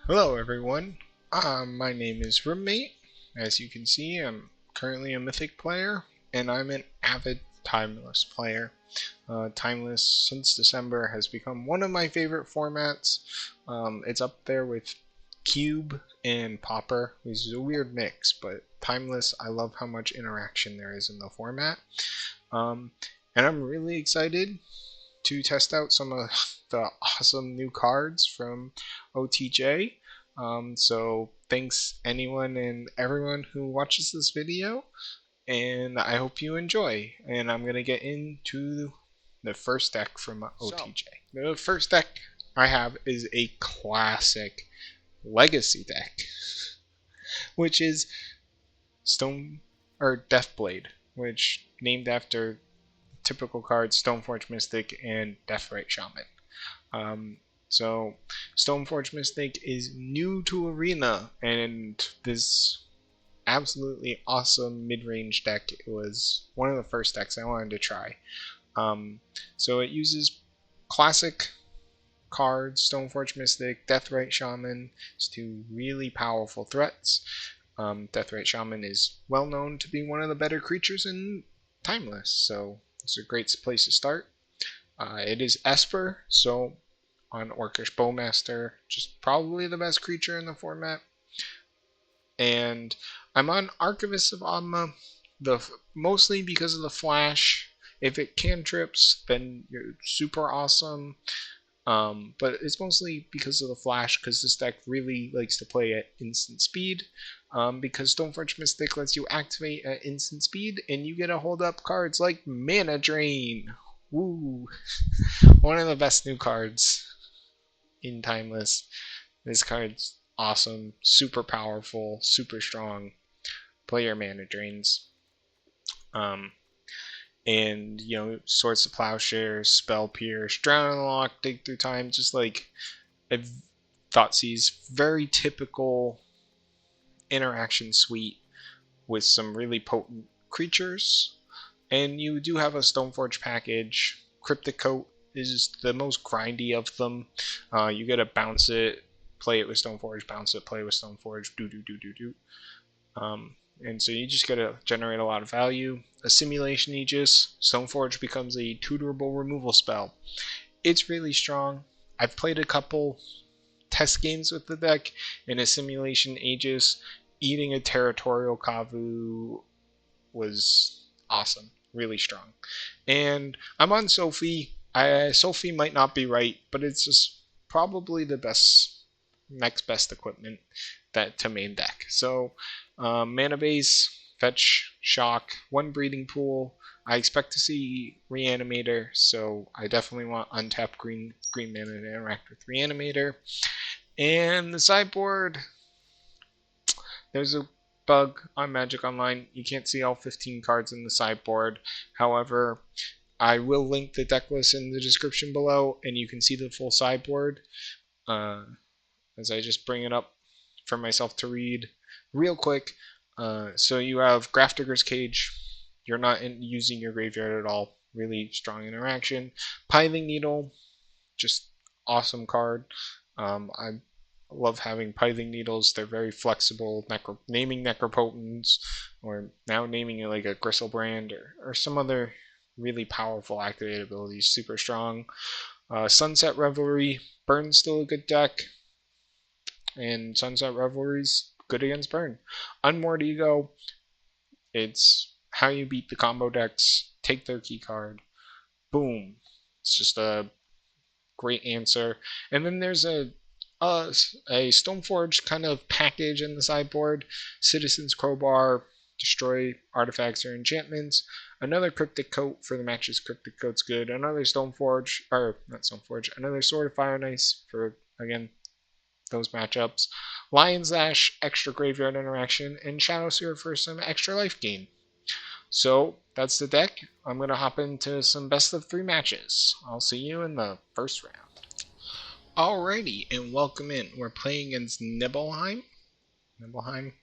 Hello everyone, my name is Roommate. As you can see, I'm currently a Mythic player, and I'm an avid Timeless player. Timeless, since December, has become one of my favorite formats. It's up there with Cube and Pauper, which is a weird mix, but Timeless, I love how much interaction there is in the format. Um, and I'm really excited to test out some of the awesome new cards from OTJ. So thanks anyone and everyone who watches this video, and I hope you enjoy. And I'm gonna get into the first deck from OTJ. The first deck I have is a classic legacy deck, which is Stone or DeathBlade, which named after typical cards Stoneforge Mystic and Deathrite Shaman. So Stoneforge Mystic is new to Arena, and this absolutely awesome mid-range deck was one of the first decks I wanted to try. So it uses classic cards, Stoneforge Mystic, Deathrite Shaman, as two really powerful threats. Deathrite Shaman is well known to be one of the better creatures in Timeless, so it's a great place to start. It is Esper, so on Orcish Bowmaster, just probably the best creature in the format. And I'm on Archivist of Adma, mostly because of the flash. If it cantrips, then you're super awesome. But it's mostly because of the flash, because this deck really likes to play at instant speed. Because Stoneforge Mystic lets you activate at instant speed, and you get to hold up cards like Mana Drain. Woo! One of the best new cards in Timeless. This card's awesome, super powerful, super strong. Play your Mana Drains. And Swords of Plowshare, Spell Pierce, Drown in the Lock, Dig Through Time, just like Thoughtseize, very typical interaction suite with some really potent creatures. And you do have a Stoneforge package. Cryptic Coat is the most grindy of them. You get to bounce it, play it with Stoneforge, bounce it, play it with Stoneforge, do. And so you just gotta generate a lot of value. Assimilation Aegis, Stoneforge becomes a tutorable removal spell. It's really strong. I've played a couple test games with the deck, and Assimilation Aegis eating a Territorial Kavu was awesome. Really strong. And I'm on Sophie. Sophie might not be right, but it's just probably the next best equipment to main deck. So mana base, fetch, shock, one breeding pool. I expect to see Reanimator, so I definitely want untapped green mana to interact with Reanimator. And the sideboard, there's a bug on Magic Online. You can't see all 15 cards in the sideboard. However, I will link the deck list in the description below, and you can see the full sideboard as I just bring it up for myself to read real quick. So you have Grafdigger's Cage. You're not using your graveyard at all. Really strong interaction. Piling Needle, just awesome card. I love having Piling Needles. They're very flexible. Naming Necropotence, or now naming it like a Gristlebrand or some other really powerful activated abilities. Super strong. Sunset Revelry. Burn's still a good deck. And Sunset Revelry's good against Burn. Unmoored Ego. It's how you beat the combo decks. Take their key card. Boom. It's just a great answer. And then there's a Stoneforge kind of package in the sideboard. Citizen's Crowbar, destroy artifacts or enchantments. Another Cryptic Coat for the matches. Cryptic Coat's good. Another Stoneforge, or not Stoneforge, another Sword of Fire and Ice for, again, those matchups. Lion's Lash, extra graveyard interaction, and Shadow Seer for some extra life gain. So that's the deck. I'm going to hop into some best of 3 matches. I'll see you in the first round. Alrighty, and welcome in. We're playing against Nibelheim. Nibelheim.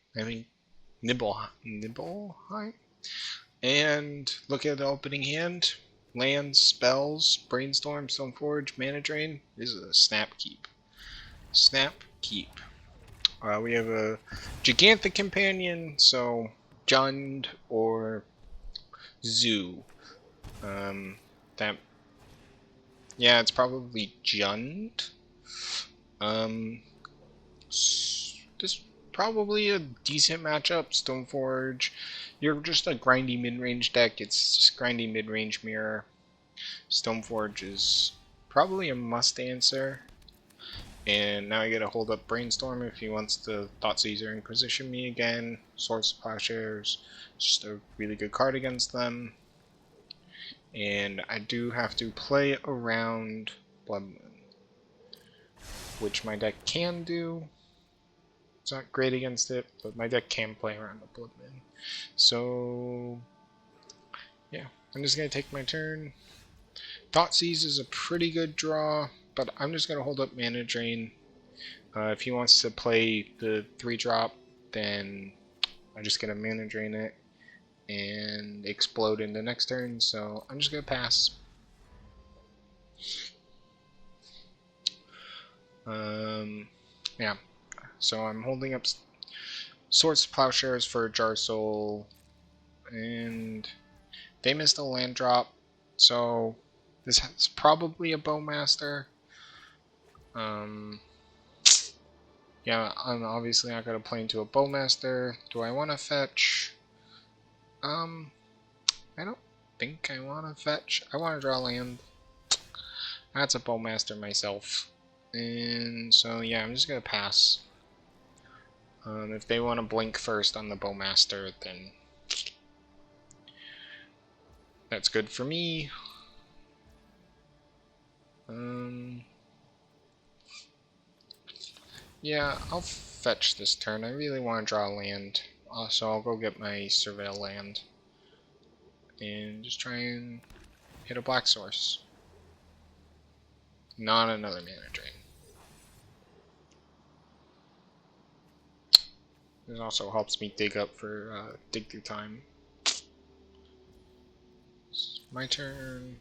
And look at the opening hand. Lands, spells, Brainstorm, Stoneforge, Mana Drain. This is a Snap Keep. Snap Keep. We have a Giganthic Companion, so Jund or Zoo. That, yeah, it's probably Jund. This probably a decent matchup. Stoneforge. You're just a grindy mid-range deck. It's just grindy mid-range mirror. Stoneforge is probably a must answer. And now I get to hold up Brainstorm if he wants to Thoughtseize Inquisition me again. Swords of Plowshares, just a really good card against them. And I do have to play around Blood Moon, which my deck can do. It's not great against it, but my deck can play around the Blood Moon. So, yeah, I'm just going to take my turn. Thoughtseize is a pretty good draw, but I'm just going to hold up Mana Drain. If he wants to play the 3-drop, then I'm just going to Mana Drain it and explode in the next turn, so I'm just going to pass. Yeah, so I'm holding up Swords of Plowshares for Jar Soul, and they missed a land drop, so this is probably a Bowmaster. Yeah, I'm obviously not going to play into a Bowmaster. Do I want to fetch? I don't think I want to fetch. I want to draw land. That's a Bowmaster myself. And so, yeah, I'm just going to pass. If they want to blink first on the Bowmaster, then that's good for me. Yeah, I'll fetch this turn. I really want to draw land. So I'll go get my Surveil land. And just try and hit a black source. Not another Mana Drain. This also helps me dig up for dig through time. It's my turn.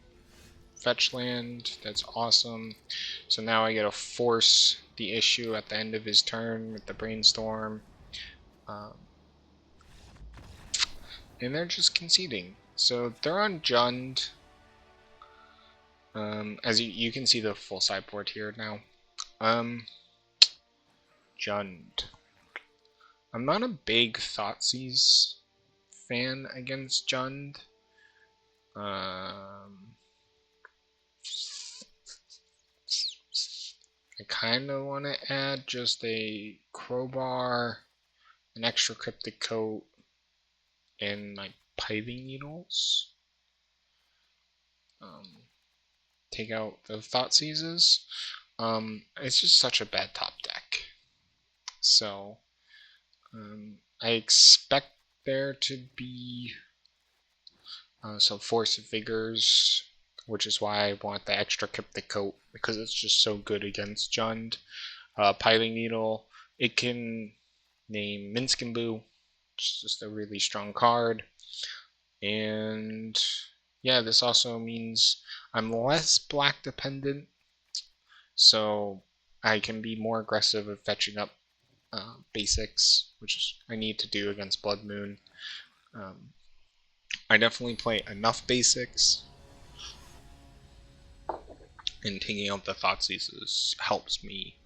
Fetch land. That's awesome. So now I get to force the issue at the end of his turn with the Brainstorm. And they're just conceding. So they're on Jund. As you can see the full sideboard here now. Jund. I'm not a big Thoughtseize fan against Jund. I kind of want to add just a Crowbar, an extra Cryptic Coat, and like Pithing Needles. Take out the Thoughtseizes. It's just such a bad top deck. So, I expect there to be some Force of Vigors, which is why I want the extra Cryptic Coat, because it's just so good against Jund. Piling Needle, it can name Minsk and Boo, which is just a really strong card. And yeah, this also means I'm less black dependent, so I can be more aggressive of fetching up basics, which I need to do against Blood Moon. I definitely play enough basics, and taking out the Thoughtseizes helps me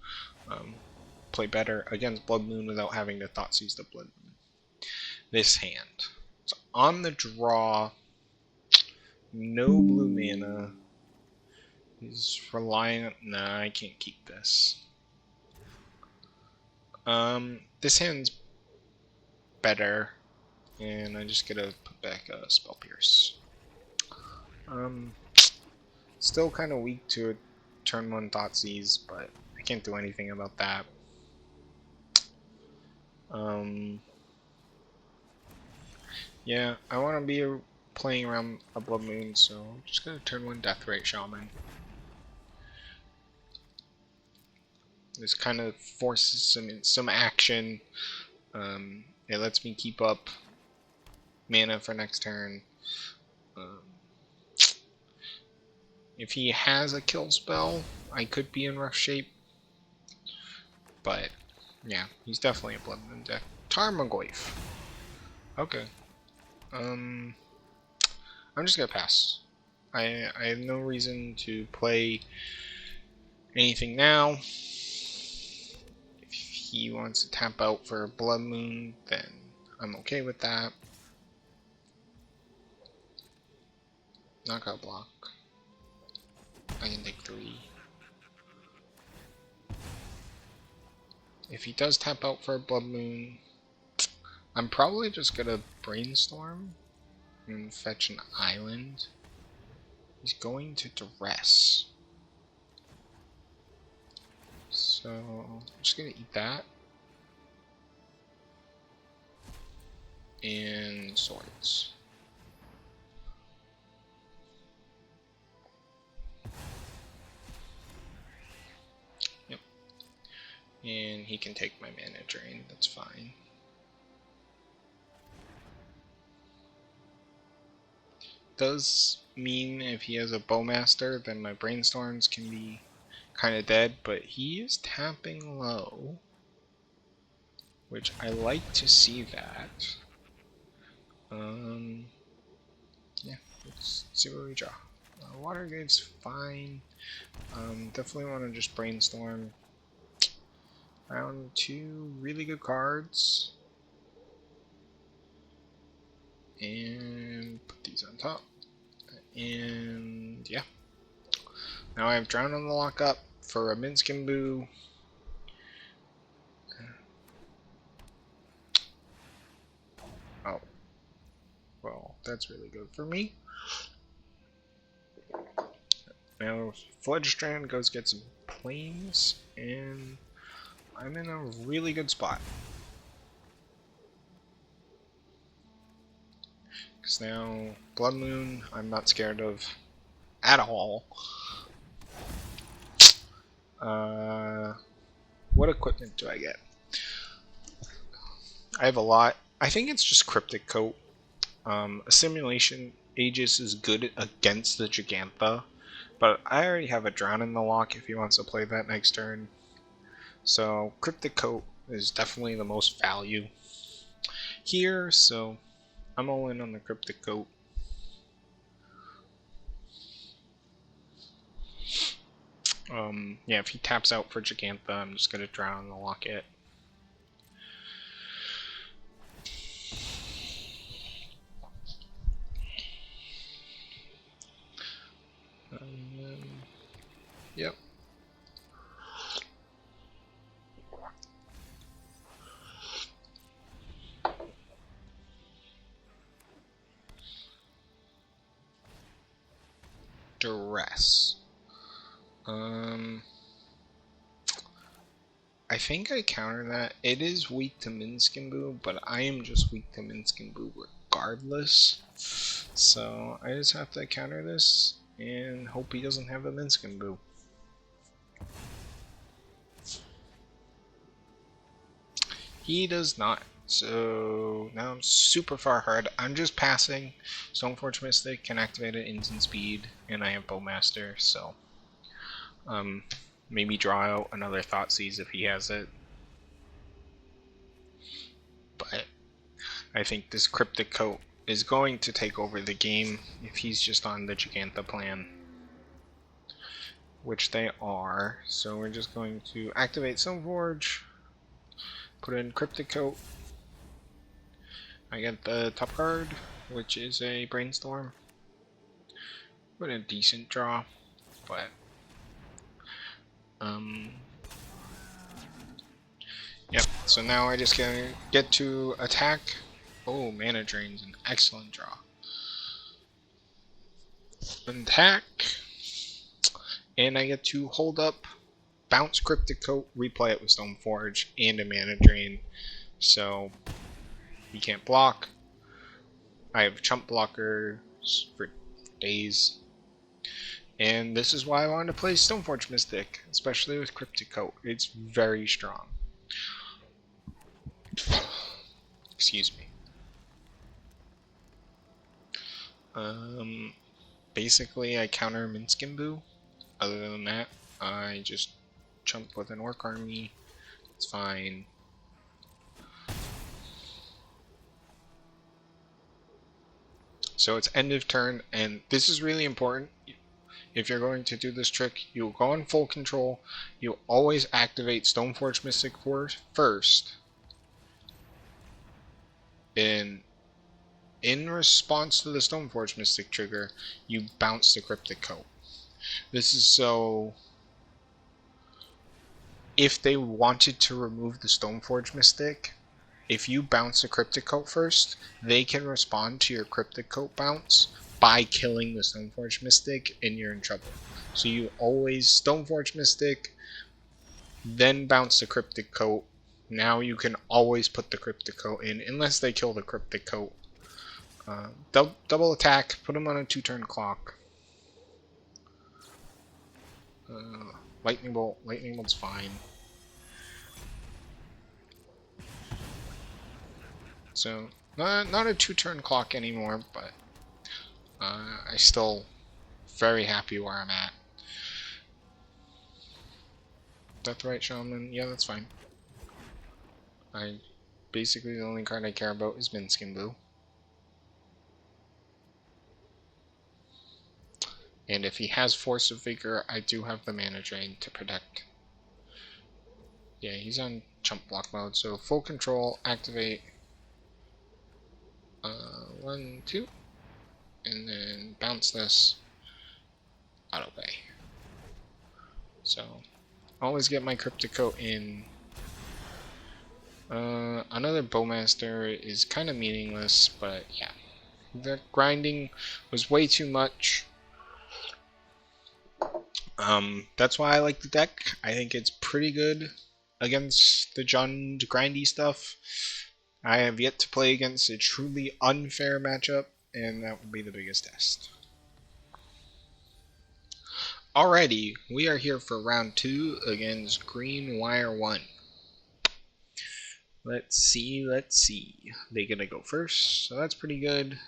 play better against Blood Moon without having to Thoughtseize the Blood Moon. This hand. So on the draw, no blue mana. He's relying on... Nah, I can't keep this. This hand's better, and I just gotta put back a Spell Pierce. Still kind of weak to a turn 1 Thoughtseize, but I can't do anything about that. Yeah, I want to be playing around a Blood Moon, so I'm just gonna turn 1 Deathrite Shaman. This kind of forces some action. It lets me keep up mana for next turn. If he has a kill spell, I could be in rough shape, but Yeah, he's definitely a Blood Moon deck. Tarmogoyf. Okay. I'm just gonna pass. I have no reason to play anything now. If he wants to tap out for a Blood Moon, then I'm okay with that. Knockout block. I can take 3. If he does tap out for a Blood Moon, I'm probably just gonna brainstorm and fetch an island. He's going to duress. So I'm just gonna eat that. And swords. Yep. And he can take my mana drain, that's fine. Does mean if he has a Bowmaster, then my brainstorms can be kind of dead, but he is tapping low, which I like to see that. Yeah, let's see what we draw. Watergate's fine. Definitely want to just brainstorm. Round 2 really good cards. And put these on top. And yeah. Now I have Drown on the Lockup for a Minskimbu. Oh. Well, that's really good for me. Now Fledgestrand goes get some planes, and I'm in a really good spot. Because now Blood Moon I'm not scared of at all. What equipment do I get? I have a lot. I think it's just Cryptic Coat. Assimilation Aegis is good against the Gigantha, but I already have a Drown in the lock if he wants to play that next turn. So Cryptic Coat is definitely the most value here, so I'm all in on the Cryptic Coat. Yeah, if he taps out for Gigantha, I'm just gonna Drown in the locket. Yep. Duress. I think I counter that. It is weak to Minskimbu, but I am just weak to Minskimbu regardless. So I just have to counter this and hope he doesn't have a Minskimbu. He does not. So now I'm super far ahead. I'm just passing. Stoneforge Mystic can activate at instant speed, and I have Bowmaster, so maybe draw out another Thoughtseize if he has it. But I think this Cryptic Coat is going to take over the game if he's just on the Gigantha plan, which they are. So we're just going to activate Stoneforge, put in Cryptic Coat. I get the top card, which is a Brainstorm. With a decent draw, but yep. So now I just get to attack. Oh, Mana Drain's an excellent draw. Attack, and I get to hold up, bounce Cryptic Coat, replay it with Stoneforge, and a Mana Drain. So he can't block. I have chump blockers for days. And this is why I wanted to play Stoneforge Mystic, especially with Cryptic Coat. It's very strong. Excuse me. Basically I counter Minskimbu. Other than that, I just chump with an Orc Army. It's fine. So it's end of turn, and this is really important. If you're going to do this trick, you'll go on full control. You'll always activate Stoneforge Mystic first. And in response to the Stoneforge Mystic trigger, you bounce the Cryptic Coat. This is so if they wanted to remove the Stoneforge Mystic, if you bounce a Cryptic Coat first, they can respond to your Cryptic Coat bounce by killing the Stoneforge Mystic, and you're in trouble. So you always Stoneforge Mystic, then bounce the Cryptic Coat. Now you can always put the Cryptic Coat in, unless they kill the Cryptic Coat. Double attack, put them on a 2-turn clock. Lightning Bolt's fine. So, not a 2-turn clock anymore, but I'm still very happy where I'm at. Deathrite Shaman, yeah, that's fine. Basically the only card I care about is Minskin Blue. And if he has Force of Vigor, I do have the Mana Drain to protect. Yeah, he's on chump block mode, so full control, activate 1, 2, and then bounce this, auto pay. So, always get my Cryptic Coat in. Another Bowmaster is kind of meaningless, but yeah. The grinding was way too much. That's why I like the deck. I think it's pretty good against the Jund grindy stuff. I have yet to play against a truly unfair matchup, and that would be the biggest test. Alrighty, we are here for round 2 against Green Wire 1. Let's see. They're gonna go first, so that's pretty good.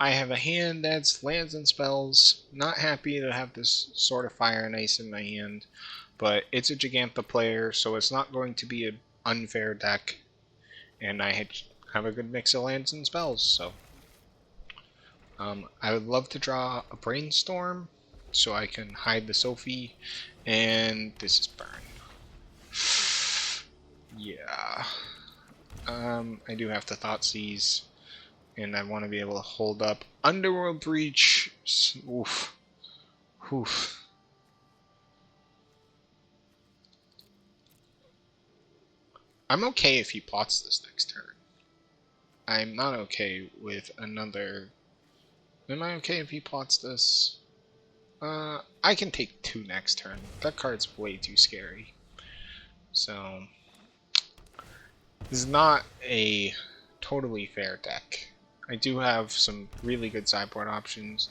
I have a hand that's lands and spells. Not happy to have this Sword of Fire and Ice in my hand, but it's a Gigantha player, so it's not going to be an unfair deck. And I have a good mix of lands and spells, so I would love to draw a Brainstorm so I can hide the Sophie, and this is burn. Yeah. I do have to Thoughtseize, and I want to be able to hold up. Underworld Breach. Oof. Oof. I'm okay if he plots this next turn. I'm not okay with another. Am I okay if he plots this? I can take 2 next turn. That card's way too scary. So, this is not a totally fair deck. I do have some really good sideboard options,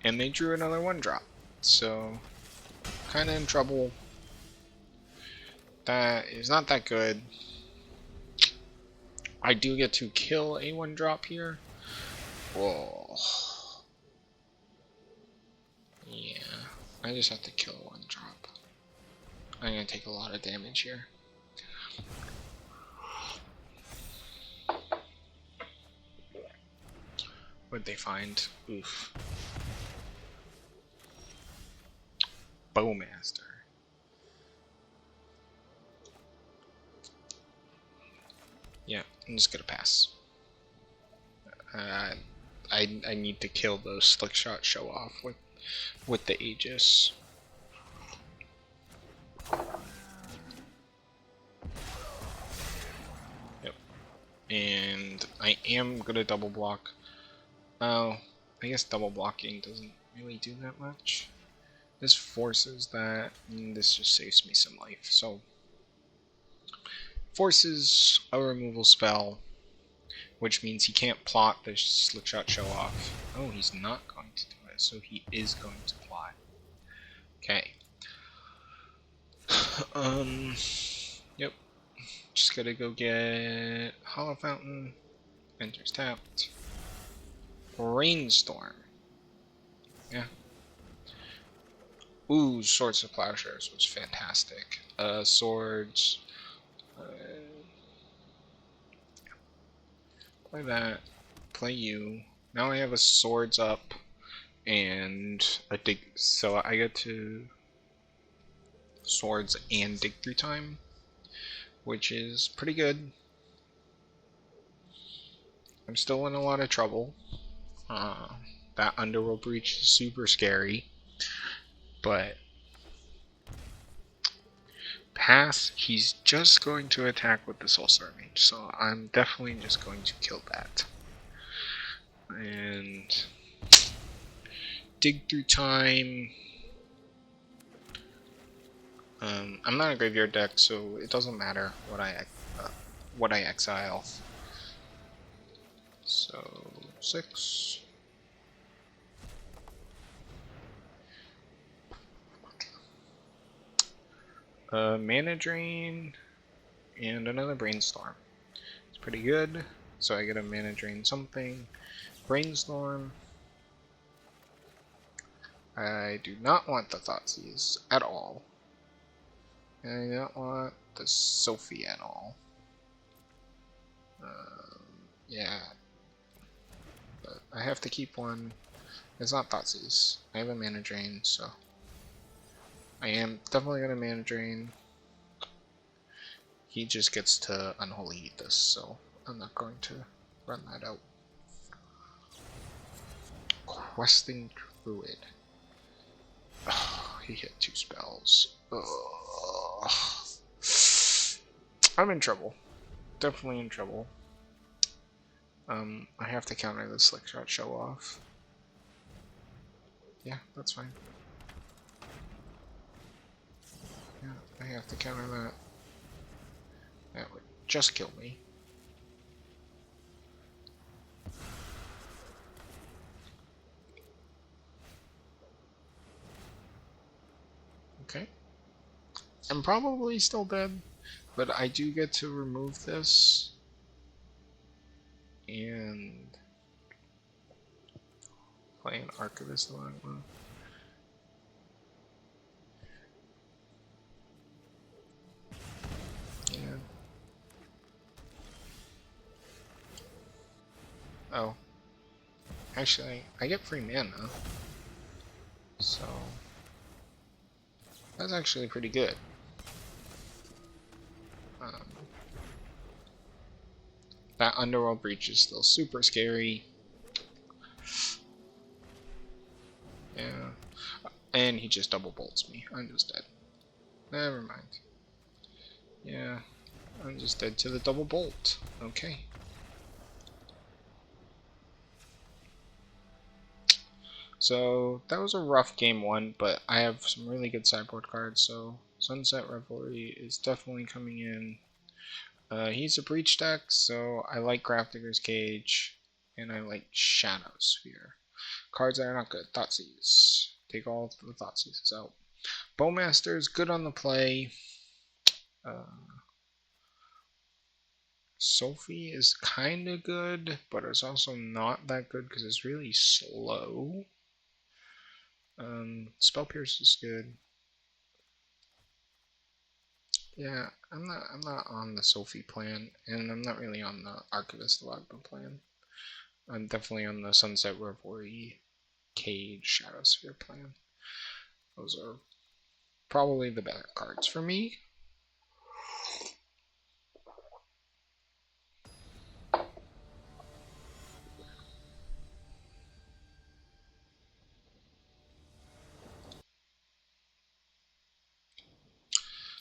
and they drew another 1-drop. So, kinda in trouble. That is not that good. I do get to kill a 1-drop here. Whoa. Yeah, I just have to kill a 1-drop. I'm gonna take a lot of damage here. What'd they find? Oof. Bowmaster. Yeah, I'm just gonna pass. I need to kill those Slickshot show off with the Aegis. Yep. And I am gonna double block. Oh, I guess double blocking doesn't really do that much. This forces that, and this just saves me some life. So, forces a removal spell, which means he can't plot the Slickshot show off. Oh, he's not going to do it, so he is going to plot. Okay. Yep. Just gotta go get Hollow Fountain. Enters tapped. Rainstorm. Yeah. Ooh, Swords of Plowshares was fantastic. Swords. Play that. Play you. Now I have a swords up and a dig, so I get to swords and dig through time, which is pretty good. I'm still in a lot of trouble. That underworld breach is super scary, but pass, he's just going to attack with the Soulstar Mage, so I'm definitely just going to kill that. And dig through time. I'm not a graveyard deck, so it doesn't matter what I exile. So 6. Mana drain and another brainstorm. It's pretty good. So I get a mana drain something. Brainstorm. I do not want the Thoughtseize at all. And I don't want the Sophie at all. Yeah. But I have to keep one. It's not Thoughtseize. I have a mana drain, so I am definitely gonna mana drain. He just gets to Unholy Heat this, so I'm not going to run that out. Questing Druid. Oh, he hit 2 spells. Ugh. I'm in trouble. Definitely in trouble. I have to counter the Slick Shot Show Off. Yeah, that's fine. Yeah, I have to counter that. That would just kill me. Okay. I'm probably still dead, but I do get to remove this. And play an Archivist along with. Yeah. Oh. Actually, I get free mana. So that's actually pretty good. That Underworld Breach is still super scary. Yeah. And he just double bolts me. I'm just dead. Never mind. Yeah. I'm just dead to the double bolt. Okay. So that was a rough game 1, but I have some really good sideboard cards, so Sunset Revelry is definitely coming in. He's a breach deck, so I like Grafdigger's Cage, and I like Shadow Sphere. Cards that are not good. Thoughtseize. Take all the Thoughtseizes out. Bowmaster is good on the play. Sophie is kinda good, but it's also not that good because it's really slow. Spell Pierce is good. Yeah, I'm not on the Sophie plan, and I'm not really on the Archivist Logbook plan. I'm definitely on the Sunset Revelry Cage Shadow Sphere plan. Those are probably the better cards for me.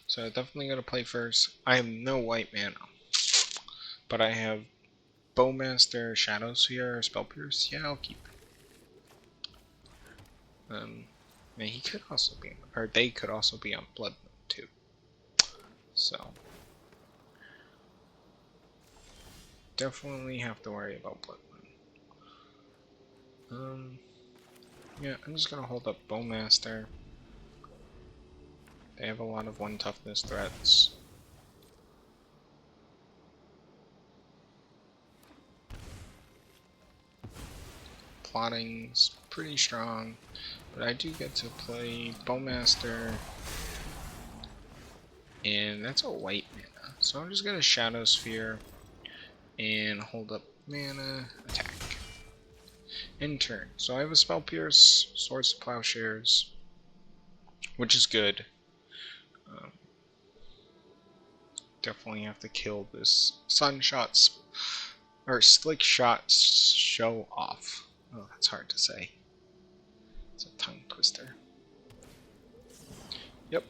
So I definitely gotta play first. I have no white mana, but I have Bowmaster, Shadow Sphere, Spell Pierce. Yeah, I'll keep. He could also be, or they could also be on Blood Moon too. So definitely have to worry about Blood Moon. Yeah, I'm just gonna hold up Bowmaster. They have a lot of 1 toughness threats. Plotting's pretty strong, but I do get to play Bowmaster, and that's a white mana. So I'm just gonna Shadow Sphere and hold up mana, attack. in turn. So I have a Spell Pierce, Swords to Plowshares, which is good. Definitely have to kill this Sun Shots or Slick Shot Show Off. Oh, that's hard to say. It's a tongue twister. Yep.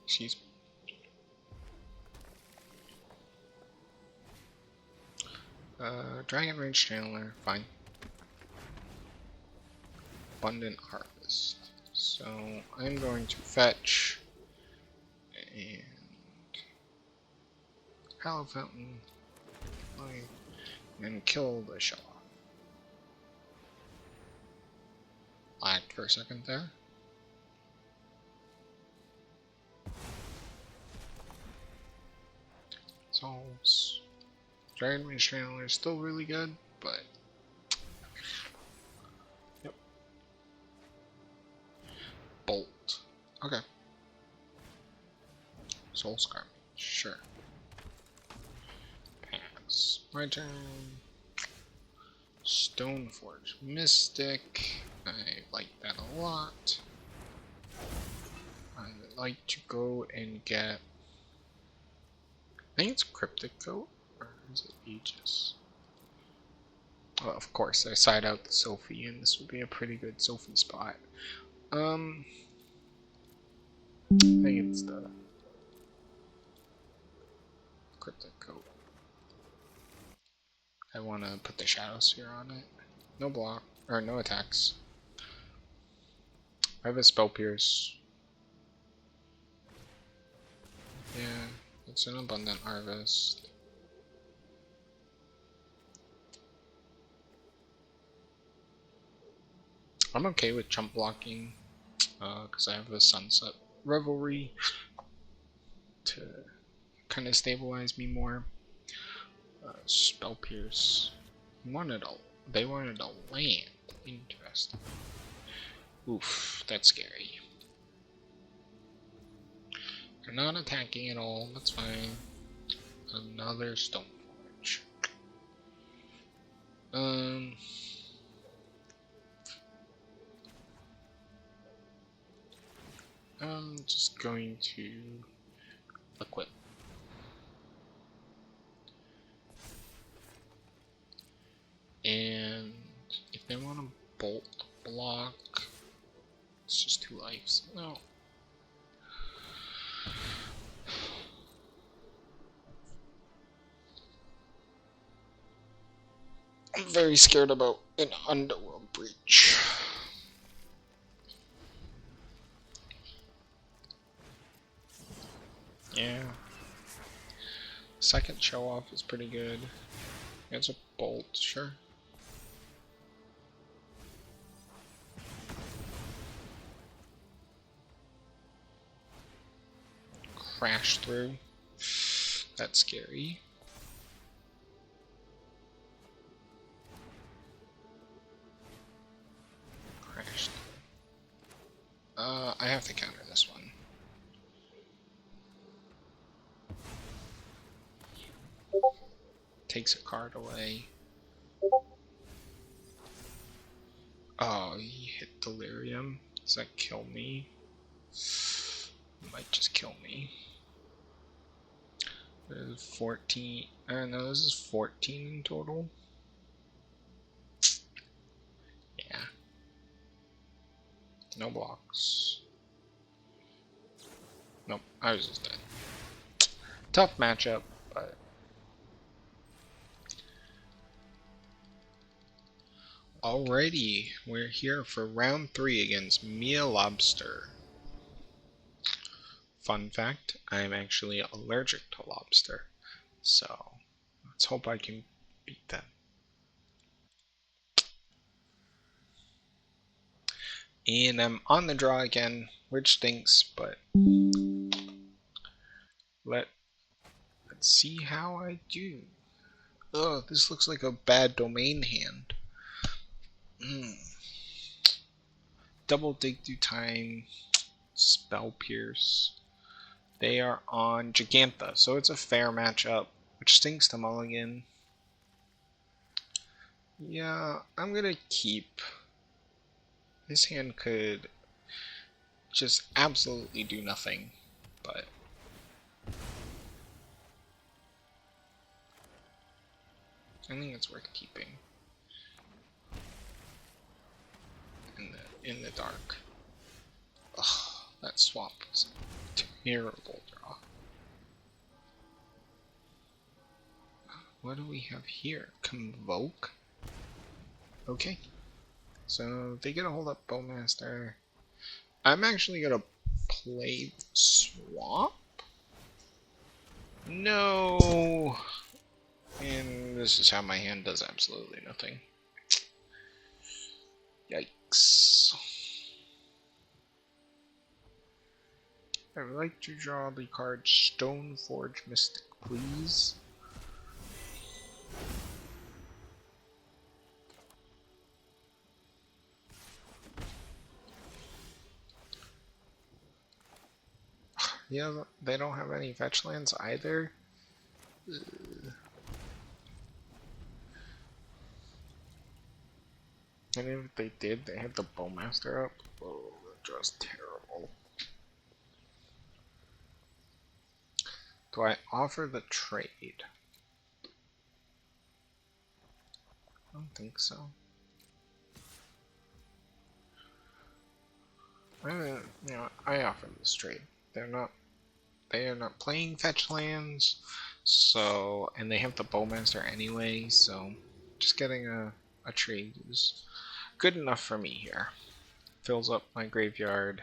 Excuse me. Dragon Range Channeler, fine. Abundant Harvest. So I'm going to fetch and Hollow Fountain and kill the Shaw. Lagged for a second there. Souls. Dragon Range Channeler is still really good, but yep. Bolt. Okay. Soul Scar. Sure. Pass. My turn. Stoneforge Mystic. I like that a lot. I would like to go and get. I think it's Cryptic Coat, or is it Aegis? Well, of course, I side out the Sophie, and this would be a pretty good Sophie spot. I think it's the Cryptic Coat. I want to put the Shadow Sphere on it. No block, or no attacks. I have a Spell Pierce. Yeah, it's an Abundant Harvest. I'm okay with chump blocking, because I have a Sunset Revelry to kind of stabilize me more. Spell Pierce. They wanted a land. Interesting. Oof, that's scary. They're not attacking at all, that's fine. Another Stoneforge. I'm just going to equip. And if they want to bolt block, it's just 2 lives. No. I'm very scared about an Underworld Breach. Yeah. Second show off is pretty good. It's a bolt, sure. Crash through. That's scary. Crash through. I have to counter this one. Takes a card away. Oh, he hit Delirium. Does that kill me? It might just kill me. There's 14. No, this is 14 in total. Yeah. No blocks. Nope, I was just dead. Tough matchup, but. Alrighty, we're here for round 3 against Mia Lobster. Fun fact, I'm actually allergic to lobster, so let's hope I can beat them. And I'm on the draw again, which stinks, but let's see how I do. Ugh, this looks like a bad domain hand. Double dig through time, Spell Pierce. They are on Gigantha, so it's a fair matchup, which stinks to mulligan. Yeah, I'm gonna keep. This hand could just absolutely do nothing, but I think it's worth keeping. In the dark. Ugh, that swamp was a terrible draw. What do we have here? Convoke? Okay. So they get a hold up Bowmaster. I'm actually gonna play Swamp? No! And this is how my hand does absolutely nothing. Yikes. I would like to draw the card Stoneforge Mystic, please. Yeah, they don't have any fetch lands either. And if they did, they had the Bowmaster up. Oh, that draw's terrible. Do I offer the trade? I don't think so. I offer this trade. They are not playing fetch lands, so, and they have the Bowmaster anyway, so just getting a trade is good enough for me here. Fills up my graveyard.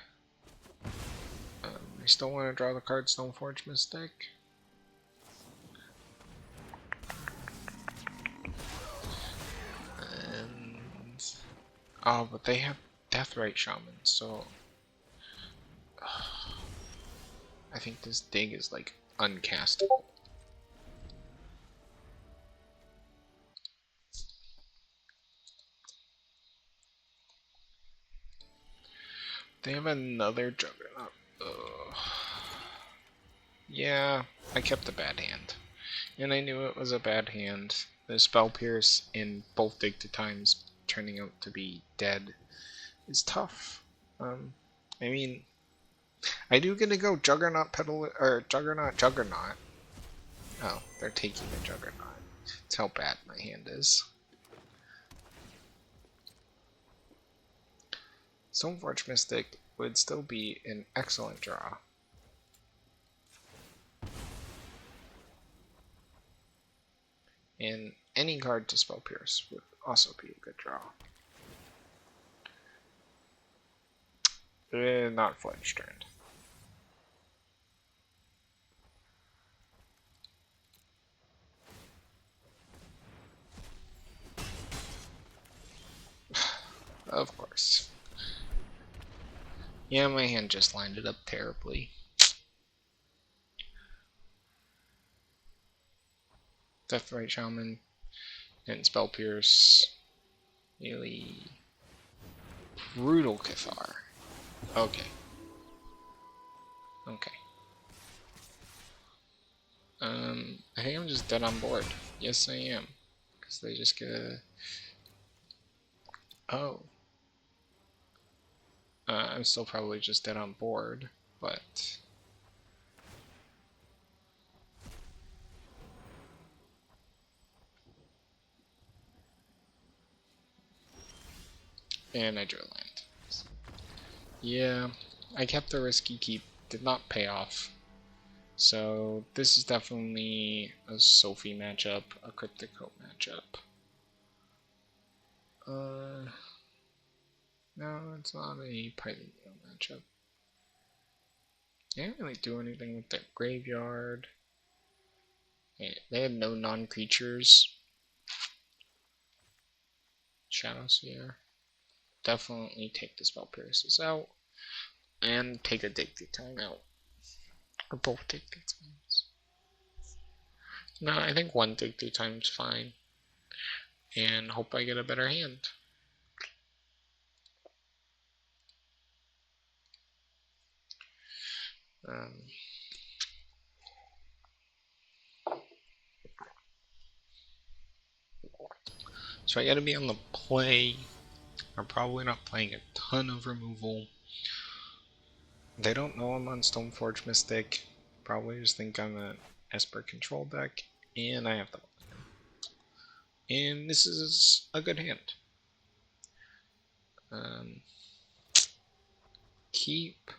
I still want to draw the card Stoneforge Mystic. And oh, but they have Deathrite Shaman, so I think this dig is like uncastable. They have another Juggernaut. Ugh. Yeah, I kept a bad hand. And I knew it was a bad hand. The Spell Pierce in both Dig to Times turning out to be dead is tough. I mean, I do get to go Juggernaut Petal or Juggernaut. Oh, they're taking the Juggernaut. That's how bad my hand is. Stoneforge Mystic would still be an excellent draw. And any card to Spell Pierce would also be a good draw. Not Fledged Strand. Of course. Yeah, my hand just lined it up terribly. Deathrite Shaman and Spell Pierce. Really brutal Cathar. Okay. Okay. I think I'm just dead on board. Yes, I am. Because they just get a... Oh. I'm still probably just dead on board, but... And I drew a land. Yeah, I kept the risky keep. Did not pay off. So this is definitely a Sophie matchup, a Cryptic Hope matchup. No, it's not a Python matchup. They didn't really do anything with their graveyard. They had no non-creatures. Shadowseer. Definitely take the Spell Pierces out. And take a Dig Through Time out. Or both Dig Through Times. No, I think one Dig Through Time is fine. And hope I get a better hand. So I gotta be on the play. I'm probably not playing a ton of removal. They don't know I'm on Stoneforge Mystic. Probably just think I'm an Esper control deck. And I have the... And this is a good hand. Keep...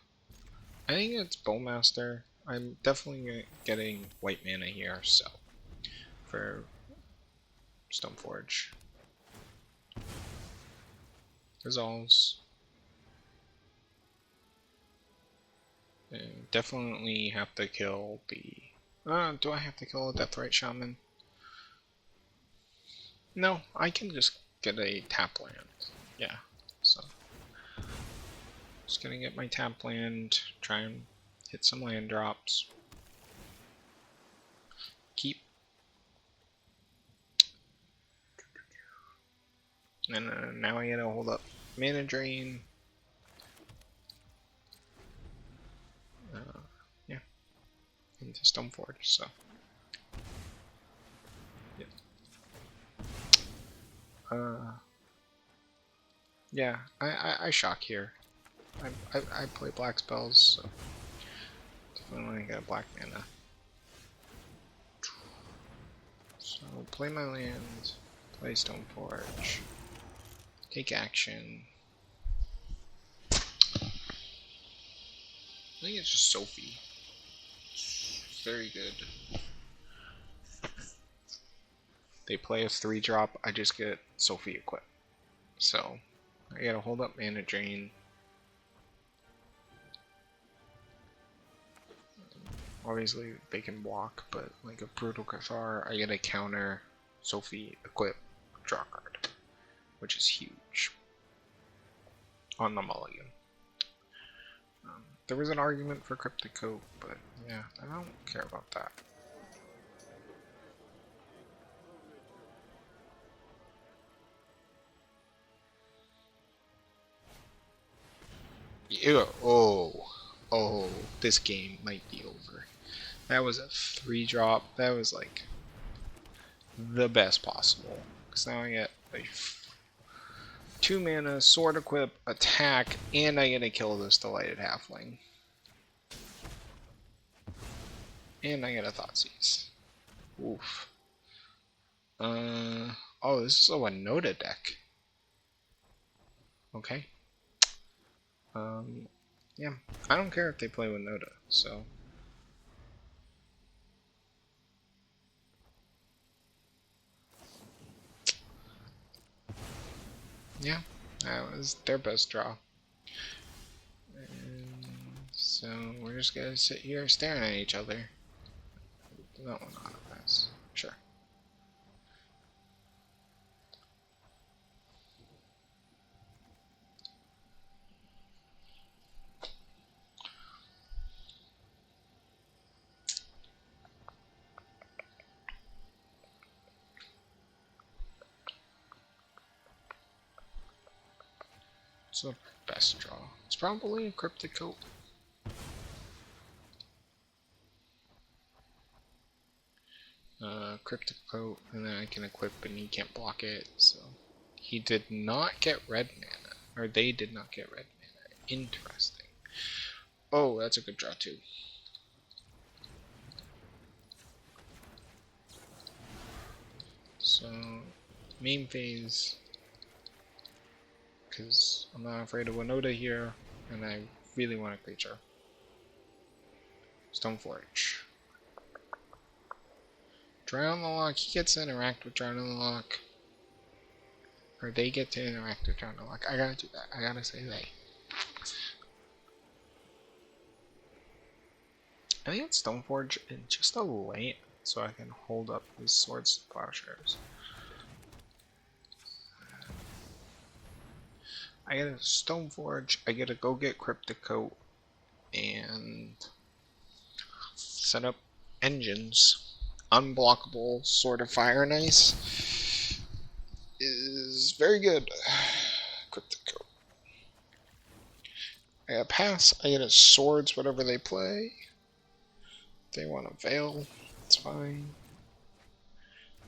I think it's Bowmaster. I'm definitely getting white mana here, so... For Stoneforge. Resolves. And definitely have to kill the... do I have to kill a Deathrite Shaman? No, I can just get a tap land. Yeah, so... Just gonna get my tap land, try and hit some land drops. Keep. And now I gotta hold up mana drain. Yeah, into Stoneforge. So yeah. Yeah, I shock here. I play black spells, so definitely got black mana. So play my land, play Stoneforge, take action. I think it's just Sophie. Very good. They play a 3-drop, I just get Sophie equipped. So I gotta hold up mana drain. Obviously they can block, but like a Brutal Cathar, I get a counter Sophie equip draw card, which is huge on the mulligan. There was an argument for Cryptic Coat, but yeah, I don't care about that. Ew, oh, this game might be over. That was a 3-drop. That was like the best possible. Because now I get a 2 mana, sword equip, attack, and I get to kill this Delighted Halfling. And I get a Thoughtseize. Oof. Oh, this is a Winota deck. Okay. Yeah, I don't care if they play Winota, so... Yeah, that was their best draw. And so we're just gonna sit here staring at each other. That one auto pass. Sure. It's the best draw. It's probably a Cryptic Coat. Cryptic Coat, and then I can equip and he can't block it, so... He did not get red mana. Or they did not get red mana. Interesting. Oh, that's a good draw too. So, main phase... Because I'm not afraid of Winota here, and I really want a creature. Stoneforge. Drown the Lock, he gets to interact with Drown the Lock. Or they get to interact with Drown the Lock. I gotta do that. I gotta say they. I think it's Stoneforge in just a land, so I can hold up his Swords to Plowshares. I get a Stoneforge, I get to go get Cryptic Coat, and set up engines. Unblockable Sword of Fire and Ice is very good. Cryptic Coat. I get a pass, I get a Swords, whatever they play. If they want a Veil, it's fine.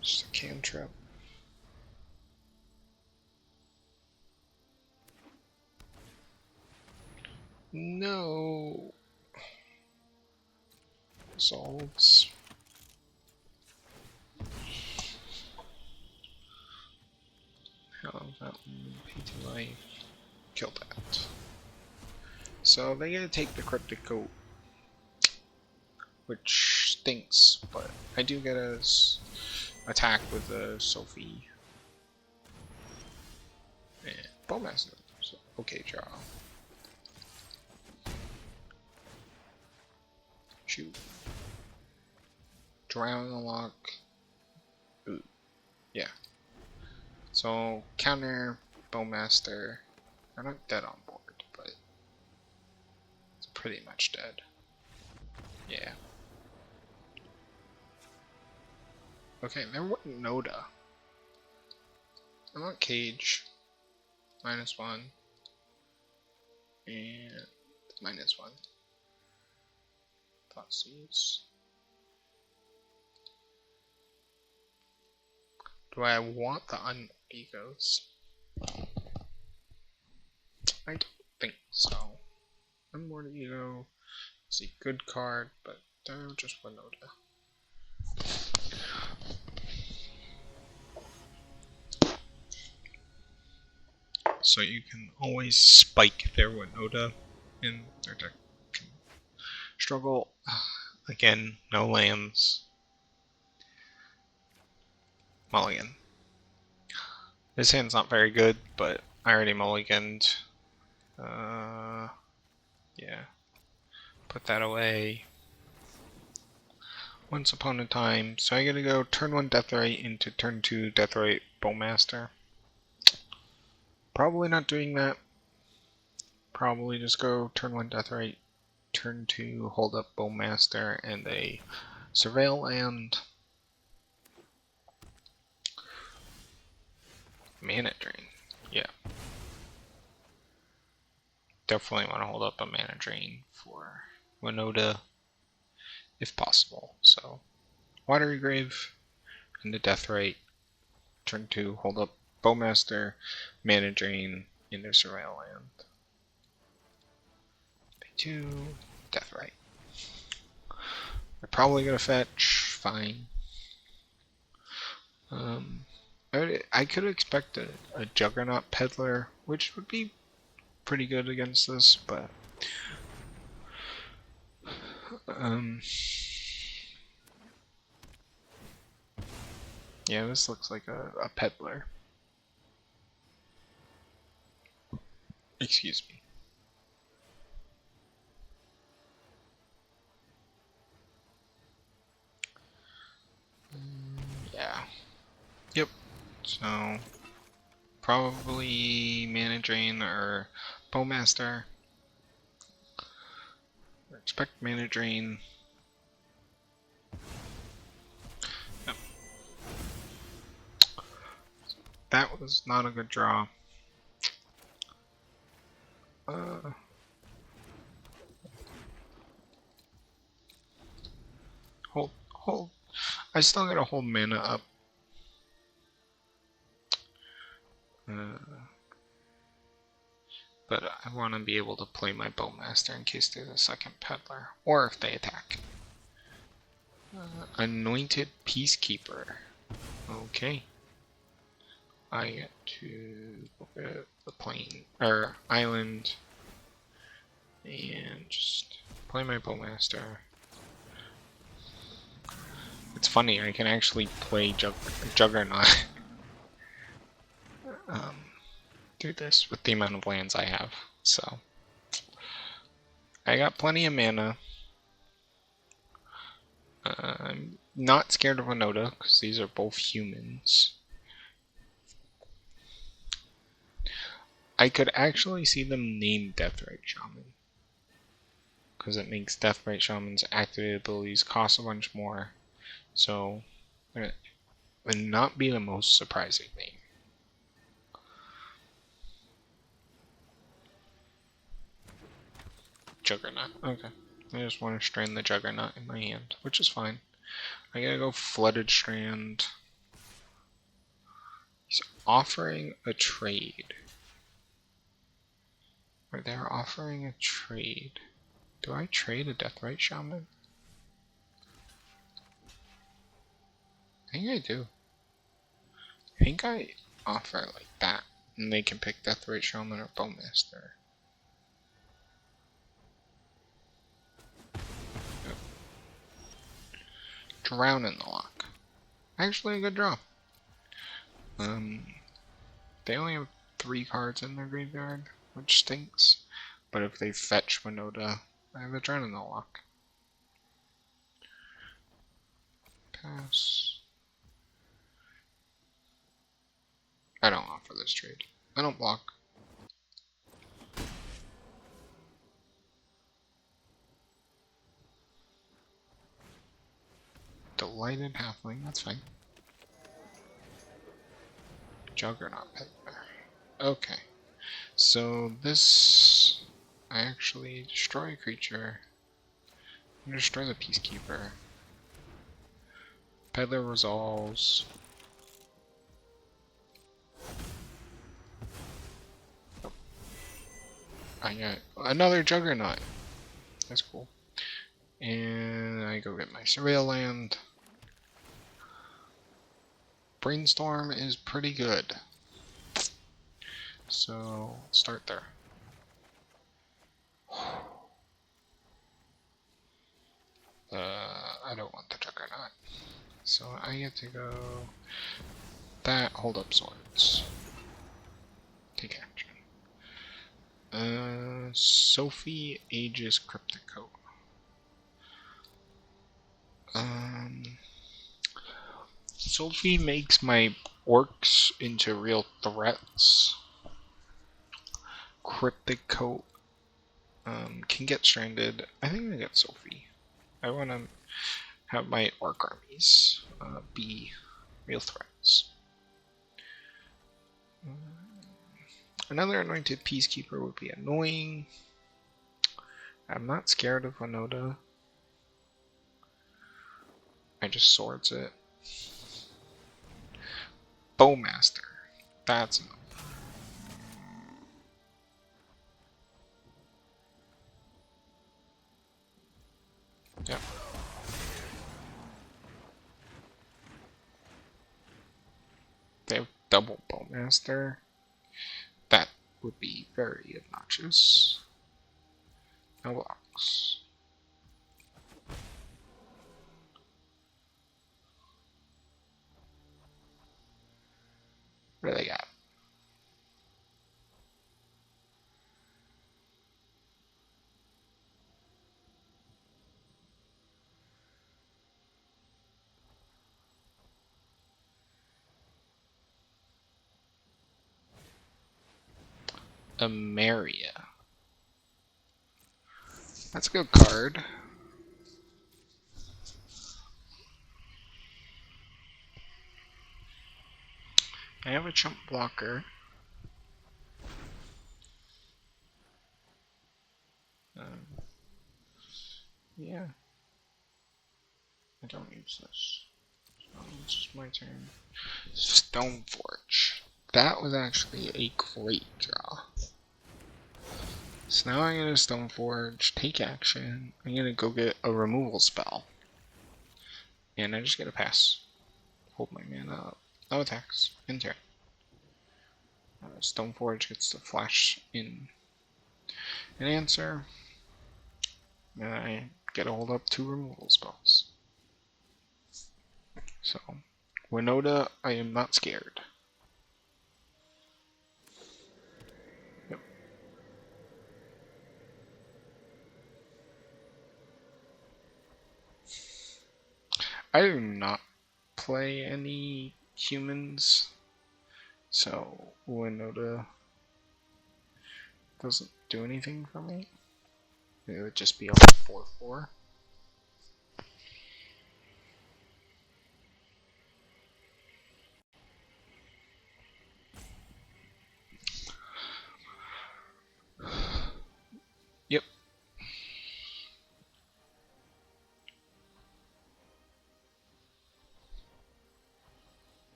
Just a cantrip. No. Assaults. How about P2 life? Kill that. So they gotta take the cryptic coat, which stinks, but I do get a attack with the Sophie. And Bowmaster. So, okay, draw. Shoot. Drown the lock. Ooh. Yeah. So, counter Bowmaster. They're not dead on board, but it's pretty much dead. Yeah. Okay, there wasn't Noda. I want Cage. -1. And -1. Thoughtseize. Do I want the Unegos? I don't think so. Unmoored Ego is a good card, but just Winota. So you can always spike their Winota in their deck. Can struggle. Again, no lands. Mulligan. This hand's not very good, but I already mulliganed. Yeah. Put that away. Once upon a time. So I gotta go turn 1 Deathrite into turn 2 Deathrite Bowmaster. Probably not doing that. Probably just go turn 1 Deathrite, turn 2 hold up Bowmaster, and a Surveil land. Mana Drain. Yeah. Definitely want to hold up a Mana Drain for Winota if possible. So, Watery Grave and the Deathrite, turn 2 hold up Bowmaster, Mana Drain in their Surveil land. Pay 2, Deathrite. They're probably gonna fetch, fine. I could expect a Juggernaut Peddler, which would be pretty good against this, but yeah, this looks like a Peddler. Excuse me. Yeah. Yep. So probably Mana Drain or Bowmaster. Expect Mana Drain. Yep. That was not a good draw. Hold. I still gotta hold mana up. But I want to be able to play my Bowmaster in case there's a second Peddler, or if they attack. Anointed Peacekeeper. Okay. I get to look at the plane, or island, and just play my Bowmaster. It's funny, I can actually play Juggernaut do this with the amount of lands I have. So I got plenty of mana. I'm not scared of Winota because these are both humans. I could actually see them name Deathrite Shaman, because it makes Deathrite Shaman's activated abilities cost a bunch more. So it would not be the most surprising name. Juggernaut. Okay. I just want to strand the Juggernaut in my hand, which is fine. I gotta go Flooded Strand. He's offering a trade. they're offering a trade. Do I trade a Deathrite Shaman? I think I do. I think I offer like that, and they can pick Deathrite Shaman or Bowmaster. Yep. Drown in the Lock. Actually, a good draw. They only have 3 cards in their graveyard, which stinks. But if they fetch Winota, I have a Drown in the Lock. Pass. I don't offer this trade. I don't block. Delighted Halfling, that's fine. Juggernaut Peddler. Okay. So this... I actually destroy a creature. I'm gonna destroy the Peacekeeper. Peddler resolves. Oh. I got another Juggernaut. That's cool. And I go get my Surveil Land. Brainstorm is pretty good. So, let's start there. I don't want the Juggernaut. So I get to go that, hold up swords. Take action. Sophie Aegis Cryptic Coat. Sophie makes my orcs into real threats. Cryptic Coat can get stranded. I think I get Sophie. I want to have my orc armies be real threats. Another anointed Peacekeeper would be annoying. I'm not scared of Winota. I just swords it. Bowmaster. That's enough. Yep. They have double Bowmaster. That would be very obnoxious. No blocks. What do they got? Amaria. That's a good card. I have a chump blocker. Yeah. I don't use this. So it's just my turn. Stoneforge. That was actually a great draw. So now I'm gonna Stoneforge, take action. I'm gonna go get a removal spell. And I just get a pass. Hold my mana up. No attacks. In turn. Stoneforge gets to flash in an answer. And I get to hold up 2 removal spells. So, Winota, I am not scared. Yep. I do not play any humans, so Winota doesn't do anything for me. It would just be a 4/4. Yep.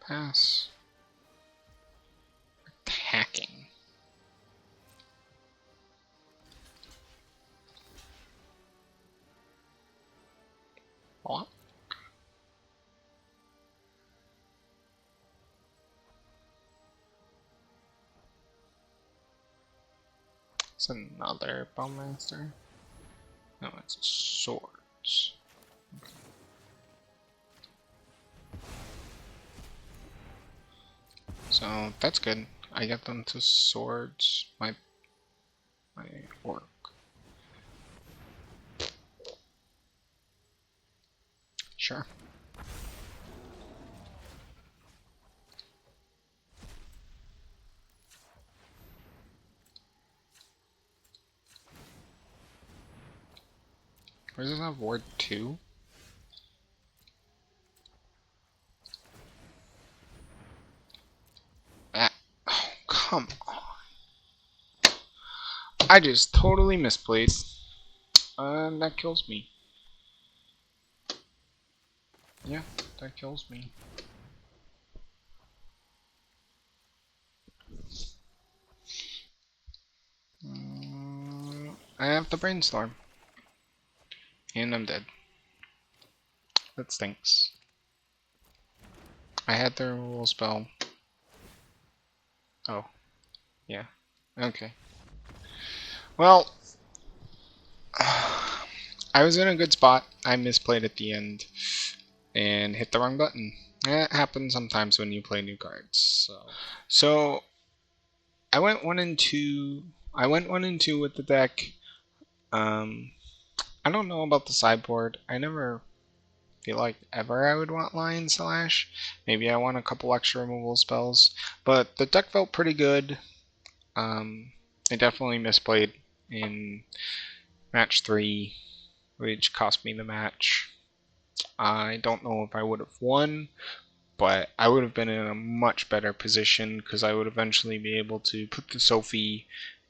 pass. Attacking. What? It's another Bowmaster. No, it's swords. Okay. So that's good. I get them to swords. My orc. Sure. Where does it have ward 2? Ah, oh, come on. I just totally misplaced. And that kills me. Yeah, that kills me. I have the brainstorm. And I'm dead. That stinks. I had the removal spell. Oh. Yeah. Okay. Well, I was in a good spot. I misplayed at the end and hit the wrong button. That happens sometimes when you play new cards. So I went 1-2. I went 1-2 with the deck. I don't know about the sideboard. I never feel like ever I would want Lion Slash. Maybe I want a couple extra removal spells, but the deck felt pretty good. I definitely misplayed in match 3, which cost me the match. I don't know if I would have won, but I would have been in a much better position because I would eventually be able to put the Sophie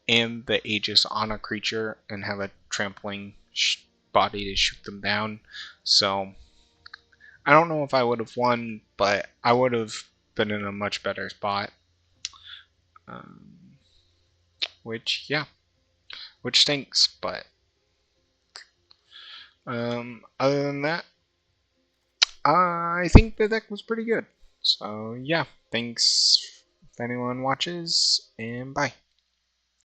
and the Aegis on a creature and have a trampling body to shoot them down. So I don't know if I would have won, but I would have been in a much better spot. Which stinks, but other than that, I think the deck was pretty good. So yeah, thanks if anyone watches, and bye.